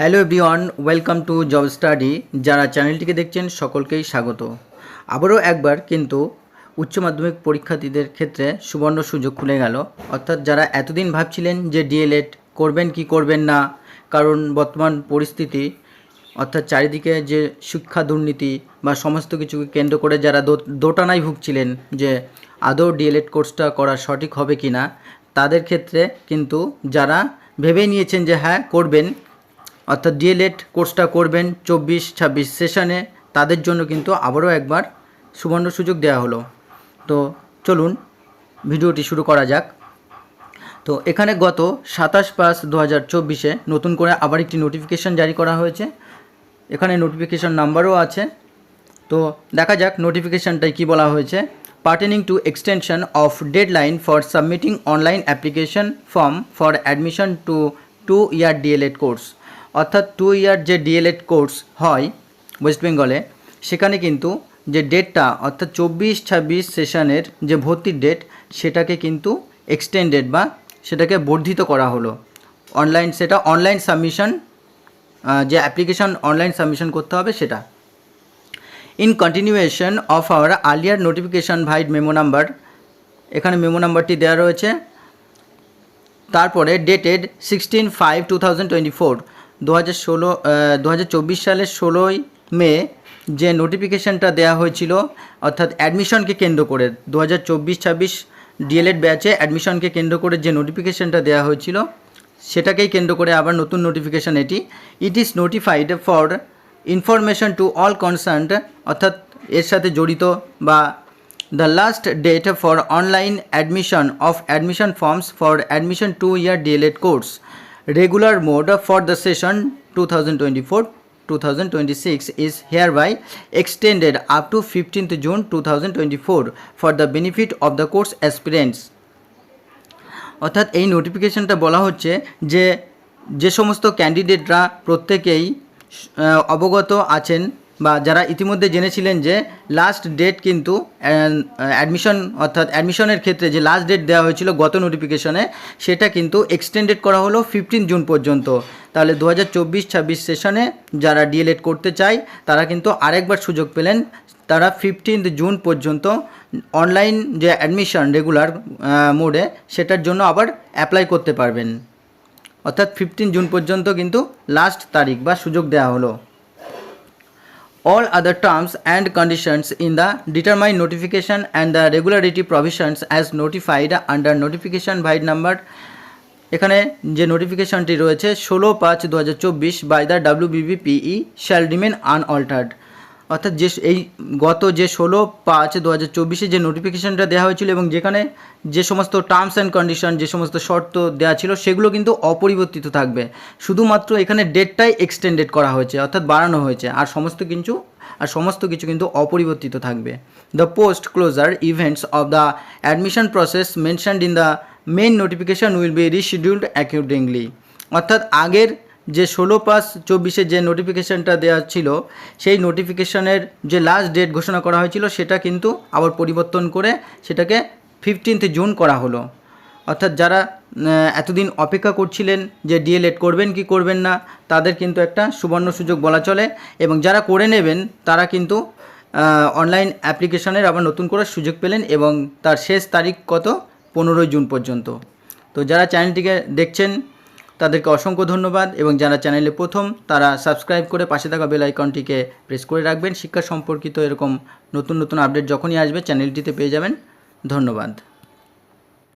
Hello everyone, welcome to job study. যারা চ্যানেলটিকে দেখছেন সকলকেই স্বাগত। আবারও একবার কিন্তু উচ্চ মাধ্যমিক পরীক্ষার্থীদের ক্ষেত্রে সুবর্ণ সুযোগ খুলে গেল। অর্থাৎ যারা এতদিন ভাবছিলেন যে ডিএলএড করবেন কি করবেন না, কারণ বর্তমান পরিস্থিতি অর্থাৎ চারিদিকে যে শিক্ষা দুর্নীতি বা সমস্ত কিছুকে কেন্দ্র করে যারা দোটানায় ভুগছিলেন যে আদৌ ডিএলএড কোর্সটা করা সঠিক হবে কি না, তাদের ক্ষেত্রে কিন্তু যারা ভেবে নিয়েছেন যে হ্যাঁ করবেন, অর্থাৎ ডিএলএড কোর্সটা করবেন 24-26 সেশনে, তাদের জন্য কিন্তু আবারও একবার সুবর্ণ সুযোগ দেওয়া হলো। তো চলুন ভিডিওটি শুরু করা যাক। তো এখানে গত 27/5/2024 নতুন করে আবার একটি নোটিফিকেশান জারি করা হয়েছে। এখানে নোটিফিকেশান নাম্বারও আছে। তো দেখা যাক নোটিফিকেশানটায় কী বলা হয়েছে। Pertaining to extension of deadline for submitting online application form for admission to 2-year DElEd course. অর্থাৎ 2 ইয়ার যে ডিএলএড কোর্স হয় ওয়েস্ট বেঙ্গলে, সেখানে কিন্তু যে ডেটটা অর্থাৎ 24-26 সেশনের যে ভর্তির ডেট, সেটাকে কিন্তু এক্সটেন্ডেড বা সেটাকে বর্ধিত করা হলো। সেটা অনলাইন সাবমিশন, যে অ্যাপ্লিকেশন অনলাইন সাবমিশন করতে হবে সেটা। In continuation of our earlier notification vide memo number, এখানে মেমো নাম্বারটি দেওয়া রয়েছে। তারপরে ডেটেড 16/5/2024, 2024 সালের 16ই মে যে নোটিফিকেশানটা দেওয়া হয়েছিল, অর্থাৎ অ্যাডমিশনকে কেন্দ্র করে 2024-26 ডিএলএড ব্যাচে অ্যাডমিশনকে কেন্দ্র করে যে নোটিফিকেশানটা দেওয়া হয়েছিল, সেটাকেই কেন্দ্র করে আবার নতুন নোটিফিকেশান এটি। It is notified for information to all concerned, অর্থাৎ এর সাথে জড়িত বা the last date for online admission of admission forms for admission 2-year DLED course regular mode for the session 2024-2026 is hereby extended up to 15th June 2024 for the benefit of the course aspirants। অর্থাৎ এই নোটিফিকেশনটা বলা হচ্ছে যে যে সমস্ত ক্যান্ডিডেটরা প্রত্যেকেই অবগত আছেন বা যারা ইতিমধ্যে জেনেছিলেন যে লাস্ট ডেট কিন্তু অ্যাডমিশন, অর্থাৎ অ্যাডমিশনের ক্ষেত্রে যে লাস্ট ডেট দেওয়া হয়েছিল গত নোটিফিকেশনে, সেটা কিন্তু এক্সটেন্ডেড করা হলো 15 জুন পর্যন্ত। তাহলে 2024-26 সেশনে যারা ডিএলএড করতে চায় তারা কিন্তু আরেকবার সুযোগ পেলেন। তারা 15 জুন পর্যন্ত অনলাইন যে অ্যাডমিশন রেগুলার মোডে, সেটার জন্য আবার অ্যাপ্লাই করতে পারবেন। অর্থাৎ 15 জুন পর্যন্ত কিন্তু লাস্ট তারিখ বা সুযোগ দেওয়া হলো। All other terms and conditions in the determined notification and the regularity provisions as notified under notification by number, এখানে যে নোটিফিকেশনটি রয়েছে 16/5/2024 by the WBBPE shall remain unaltered। অর্থাৎ যে এই গত যে 16/5/2024 যে নোটিফিকেশনটা দেওয়া হয়েছিল এবং যেখানে যে সমস্ত টার্মস অ্যান্ড কন্ডিশন, যে সমস্ত শর্ত দেওয়া ছিল, সেগুলো কিন্তু অপরিবর্তিত থাকবে। শুধুমাত্র এখানে ডেটটাই এক্সটেন্ডেড করা হয়েছে, অর্থাৎ বাড়ানো হয়েছে, আর সমস্ত কিছু কিন্তু অপরিবর্তিত থাকবে। The post closure events of the admission process mentioned in the main notification will be rescheduled accordingly. অর্থাৎ আগের যে 16/5/24 যে নোটিফিকেশানটা দেওয়া ছিল, সেই নোটিফিকেশানের যে লাস্ট ডেট ঘোষণা করা হয়েছিল, সেটা কিন্তু আবার পরিবর্তন করে সেটাকে 15 জুন করা হলো। অর্থাৎ যারা এতদিন অপেক্ষা করছিলেন যে ডিএলএড করবেন কি করবেন না, তাদের কিন্তু একটা সুবর্ণ সুযোগ বলা চলে। এবং যারা করে নেবেন তারা কিন্তু অনলাইন অ্যাপ্লিকেশনের আবার নতুন করে সুযোগ পেলেন, এবং তার শেষ তারিখ কত, 15 জুন পর্যন্ত। তো যারা চ্যানেলটিকে দেখছেন তাদেরকে অসংখ্য ধন্যবাদ, এবং যারা চ্যানেলে প্রথম তারা সাবস্ক্রাইব করে পাশে থাকা বেল আইকনটিকে প্রেস করে রাখবেন। শিক্ষা সম্পর্কিত এরকম নতুন নতুন আপডেট যখনই আসবে চ্যানেলটিতে পেয়ে যাবেন। ধন্যবাদ।